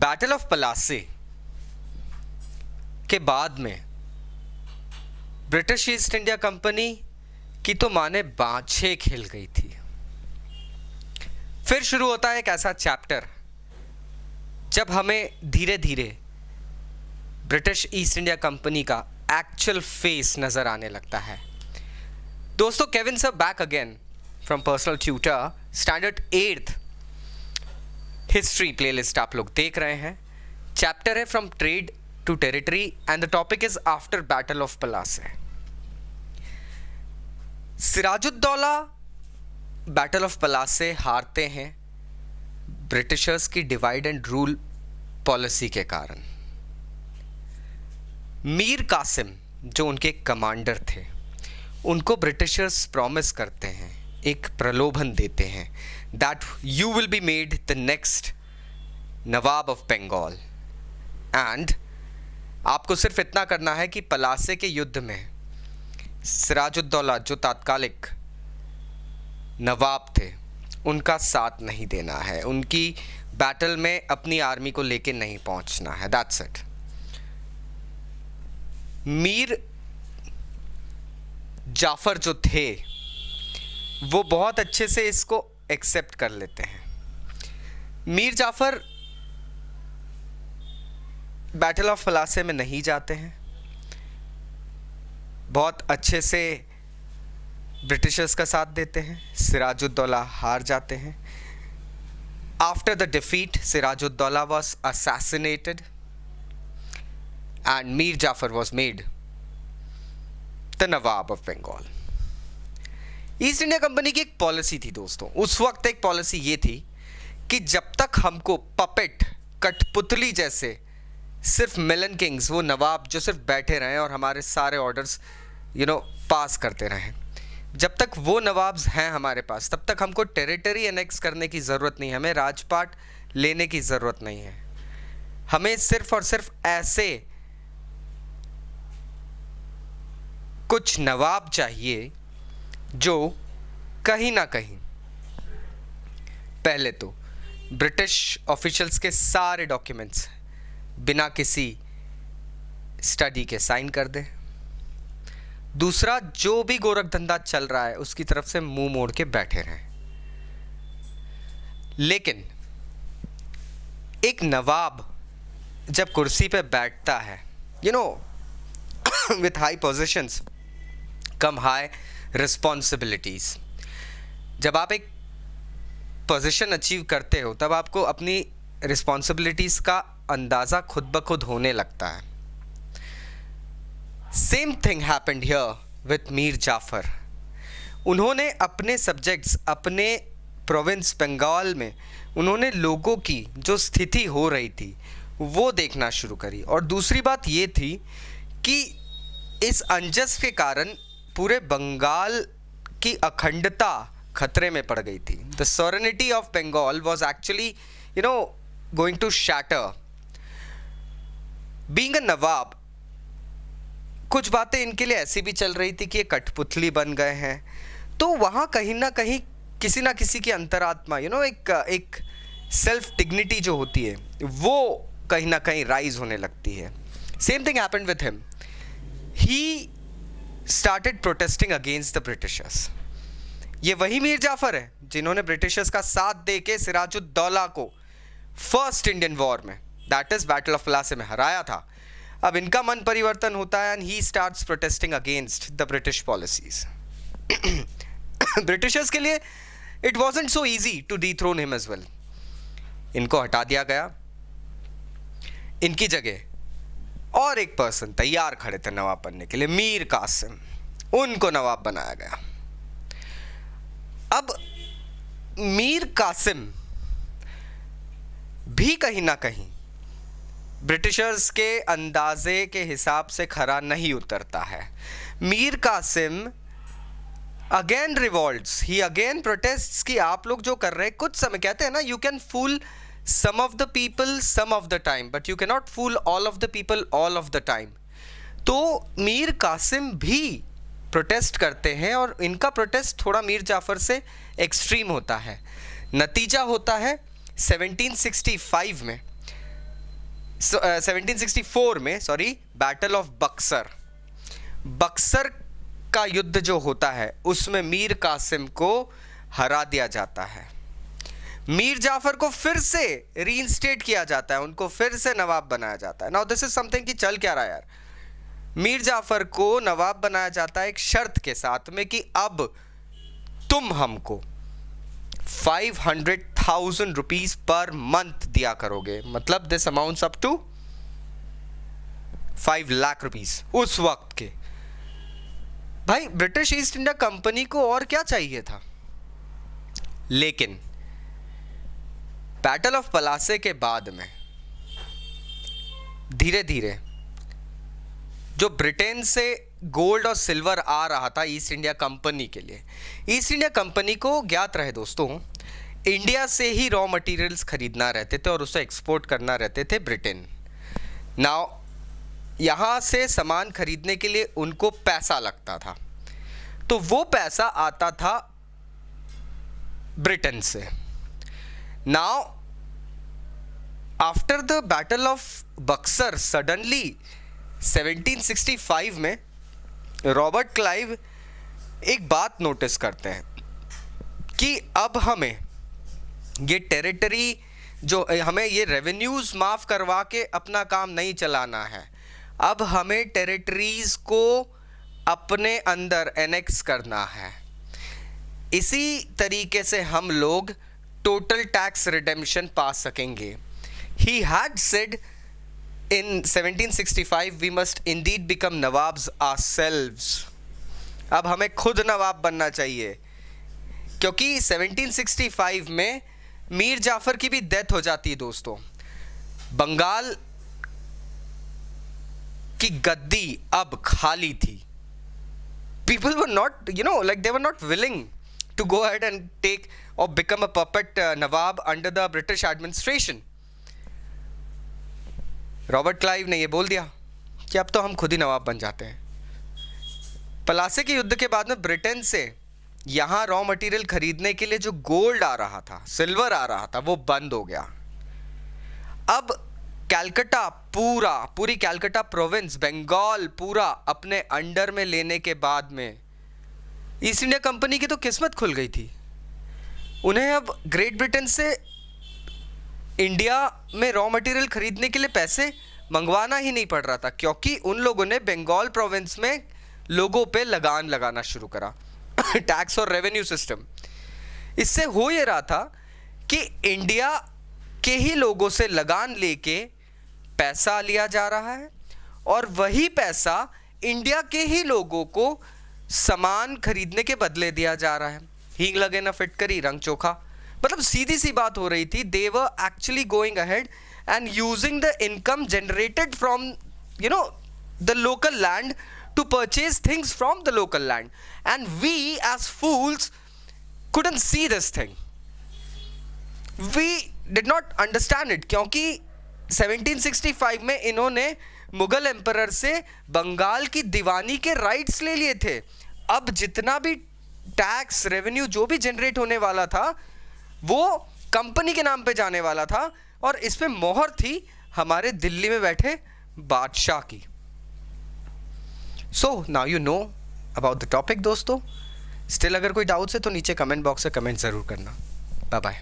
Battle of Palasi के बाद में ब्रिटिश ईस्ट इंडिया कंपनी की तो माने बाँछें खिल गई थी। फिर शुरू होता है एक ऐसा चैप्टर जब हमें धीरे धीरे ब्रिटिश ईस्ट इंडिया कंपनी का एक्चुअल फेस नजर आने लगता है। दोस्तों, Kevin sir back again from personal tutor, standard 8th history playlist आप लोग देख रहे हैं। चैप्टर है from trade to territory and the topic is after battle of Plassey. Sirajuddaulah battle of Plassey हारते हैं ब्रिटिशर्स की डिवाइड एंड रूल पॉलिसी के कारण। मीर कासिम जो उनके कमांडर थे, उनको ब्रिटिशर्स प्रॉमिस करते हैं, एक प्रलोभन देते हैं that you will be made the next nawab of Bengal and आपको सिर्फ इतना करना है कि पलासी के युद्ध में सिराजुद्दौला जो तात्कालिक नवाब थे उनका साथ नहीं देना है, उनकी बैटल में अपनी आर्मी को लेके नहीं पहुंचना है। That's it. मीर जाफर जो थे वो बहुत अच्छे से इसको एक्सेप्ट कर लेते हैं। मीर जाफर बैटल ऑफ पलासी में नहीं जाते हैं, बहुत अच्छे से ब्रिटिशर्स का साथ देते हैं। सिराजुद्दौला हार जाते हैं। After the defeat Sirajuddaulah was assassinated and Mir Jafar was made the nawab of Bengal. East India Company की एक पॉलिसी थी दोस्तों, उस वक्त एक पॉलिसी ये थी कि जब तक हमको पपेट, कठपुतली जैसे सिर्फ मिलन किंग्स, वो नवाब जो सिर्फ बैठे रहें और हमारे सारे ऑर्डर्स पास करते रहें, जब तक वो नवाब्स हैं हमारे पास, तब तक हमको टेरिटरी एनेक्स करने की ज़रूरत नहीं है, हमें राजपाट लेने की ज़रूरत नहीं है। हमें सिर्फ और सिर्फ ऐसे कुछ नवाब चाहिए जो कहीं ना कहीं पहले तो ब्रिटिश ऑफिशियल्स के सारे डॉक्यूमेंट्स बिना किसी स्टडी के साइन कर दे। दूसरा, जो भी गोरख धंधा चल रहा है उसकी तरफ से मुंह मोड़ के बैठे रहें। लेकिन एक नवाब जब कुर्सी पे बैठता है, with high positions come high responsibilities. जब आप एक पोजीशन अचीव करते हो तब आपको अपनी रिस्पॉन्सिबिलिटीज का अंदाज़ा खुद ब खुद होने लगता है। Same thing happened here with Mir Jafar. उन्होंने अपने सब्जेक्ट्स, अपने प्रोविंस बंगाल में उन्होंने लोगों की जो स्थिति हो रही थी वो देखना शुरू करी। और दूसरी बात ये थी कि इस अनजस्ट के कारण पूरे बंगाल की अखंडता खतरे में पड़ गई थी। The sovereignty of Bengal was actually going to shatter. Being a nawab, कुछ बातें इनके लिए ऐसी भी चल रही थी कि ये कठपुतली बन गए हैं, तो वहाँ कहीं ना कहीं किसी ना किसी की अंतरात्मा, एक सेल्फ डिग्निटी जो होती है वो कहीं ना कहीं राइज होने लगती है। Same thing happened with him. He started protesting against the Britishers. ये वही मीर जाफर है जिन्होंने ब्रिटिशर्स का साथ दे के सिराजुद्दौला को फर्स्ट इंडियन वॉर में, that is battle of Plassey में, हराया था। अब इनका मन परिवर्तन होता है and he starts protesting against the British policies. Britishers के लिए it wasn't so easy to dethrone him as well. इनको हटा दिया गया, इनकी जगह और एक पर्सन तैयार खड़े थे नवाब बनने के लिए, मीर कासिम। उनको नवाब बनाया गया। अब मीर कासिम भी कहीं ना कहीं ब्रिटिशर्स के अंदाजे के हिसाब से खरा नहीं उतरता है। मीर कासिम अगेन रिवॉल्ट्स, ही अगेन प्रोटेस्ट्स कि आप लोग जो कर रहे हैं, कुछ समय कहते हैं ना, you can fool some of the people some of the time but you can not fool all of the people all of the time. तो मीर कासिम भी प्रोटेस्ट करते हैं और इनका प्रोटेस्ट थोड़ा मीर जाफर से एक्सट्रीम होता है। नतीजा होता है 1765 में 1764 में, sorry, battle of Buxar, Buxar का युद्ध जो होता है उसमें मीर कासिम को हरा दिया जाता है। मीर जाफर को फिर से रीइंस्टेट किया जाता है, उनको फिर से नवाब बनाया जाता है। नाउ दिस इज समथिंग कि चल क्या रहा है यार। मीर जाफर को नवाब बनाया जाता है एक शर्त के साथ में कि अब तुम हमको 500,000 रुपीज पर मंथ दिया करोगे, मतलब this amounts up to 5 lakh rupees उस वक्त के। भाई ब्रिटिश ईस्ट इंडिया कंपनी को और क्या चाहिए था। लेकिन बैटल ऑफ पलासे के बाद में धीरे धीरे जो ब्रिटेन से गोल्ड और सिल्वर आ रहा था ईस्ट इंडिया कंपनी के लिए, ईस्ट इंडिया कंपनी को ज्ञात रहे दोस्तों, इंडिया से ही रॉ मटेरियल्स खरीदना रहते थे और उसे एक्सपोर्ट करना रहते थे ब्रिटेन। नाउ यहाँ से सामान खरीदने के लिए उनको पैसा लगता था, तो वो पैसा आता था ब्रिटेन से। Now after the battle of Buxar, suddenly 1765 में रॉबर्ट क्लाइव एक बात नोटिस करते हैं कि अब हमें ये टेरिटरी, जो हमें ये रेवेन्यूज माफ करवा के अपना काम नहीं चलाना है, अब हमें टेरिटरीज को अपने अंदर एनेक्स करना है। इसी तरीके से हम लोग टोटल टैक्स रिडेम्पशन पा सकेंगे। He had said in 1765 we must indeed become nawabs ourselves। अब हमें खुद नवाब बनना चाहिए, क्योंकि 1765 में मीर जाफर की भी डेथ हो जाती है दोस्तों। बंगाल की गद्दी अब खाली थी। People were not, they were not willing to go ahead and take or become a puppet Nawab under the British administration। Robert Clive ने ये बोल दिया कि अब तो हम खुद ही नवाब बन जाते हैं। पलासे के युद्ध के बाद में ब्रिटेन से यहाँ रॉ मटेरियल खरीदने के लिए जो गोल्ड आ रहा था, सिल्वर आ रहा था, वो बंद हो गया। अब कैलकाटा पूरी कैलकाटा प्रोविंस, बंगाल पूरा अपने अंडर में लेने के बाद में ईस्ट इंडिया कंपनी की तो किस्मत खुल गई थी। उन्हें अब ग्रेट ब्रिटेन से इंडिया में रॉ मटेरियल खरीदने के लिए पैसे मंगवाना ही नहीं पड़ रहा था, क्योंकि उन लोगों ने बंगाल प्रोविंस में लोगों पे लगान लगाना शुरू करा टैक्स और रेवेन्यू सिस्टम। इससे हो ये रहा था कि इंडिया के ही लोगों से लगान लेके पैसा लिया जा रहा है और वही पैसा इंडिया के ही लोगों को सामान खरीदने के बदले दिया जा रहा है। हींग लगे ना फिटकरी रंग चोखा, मतलब सीधी सी बात हो रही थी। They were actually going ahead and using the income generated from the local land to purchase things from the local land, and we as fools couldn't see this thing, we did not understand it, क्योंकि 1765 में इन्होंने Mughal emperor से बंगाल की दीवानी के rights ले लिए थे। अब जितना भी टैक्स रेवेन्यू जो भी जनरेट होने वाला था वो कंपनी के नाम पे जाने वाला था, और इस पे मोहर थी हमारे दिल्ली में बैठे बादशाह की। So now you know about the topic दोस्तों। स्टिल अगर कोई डाउट्स है तो नीचे कमेंट बॉक्स में कमेंट ज़रूर करना। Bye bye.